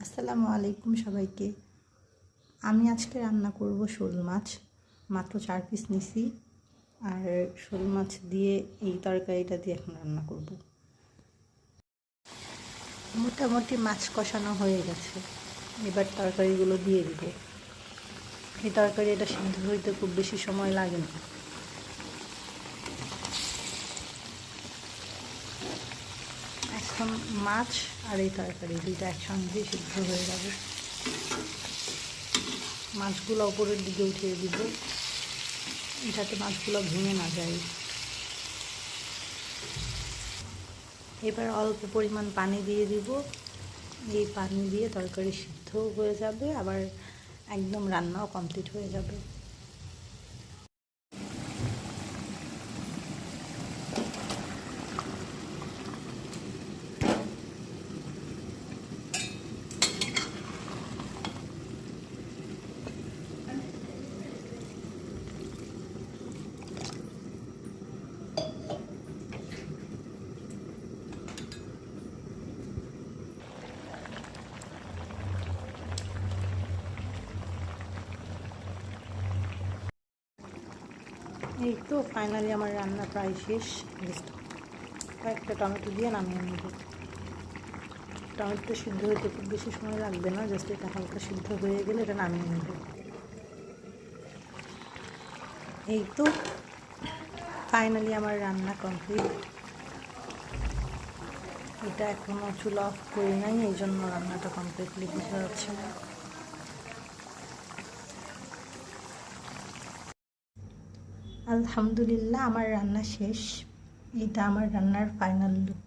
আসসালামু আলাইকুম সবাইকে। আমি আজকে রান্না করব শোল মাছ। মাত্র 4 পিস নিছি, আর শোল মাছ দিয়ে এই তরকারিটা দিয়ে এখন রান্না করব। মোটামুটি মাছ কষানো হয়ে গেছে, এবার তরকারিগুলো দিয়ে দিব। এই তরকারিটা সিদ্ধ হইতে খুব বেশি সময় লাগে না। এখন মাছ আর এই তরকারি দুইটা একসঙ্গে সিদ্ধ হয়ে যাবে। মাছগুলো উপরের দিকে উঠিয়ে দিব, যাতে মাছগুলো ভেঙে না যায়। এবার অল্প পরিমাণ পানি দিয়ে দিব। এই পানি দিয়ে তরকারি সিদ্ধ হয়ে যাবে, আবার একদম রান্নাও কমপ্লিট হয়ে যাবে। এই তো ফাইনালি আমার রান্না প্রায় শেষ। কয়েকটা টমেটো দিয়ে নামিয়ে নেব। টমেটো সিদ্ধ হতে খুব বেশি সময় লাগবে না, জাস্ট এটা হালকা সিদ্ধ হয়ে গেলে এটা নামিয়ে নেব। এই তো ফাইনালি আমার রান্না কমপ্লিট। এটা এখনও চুলা অফ করি নাই, এই জন্য রান্নাটা কমপ্লিটলি বোঝা যাচ্ছে না। আলহামদুলিল্লাহ, আমার রান্না শেষ। এটা আমার রান্নার ফাইনাল লুক।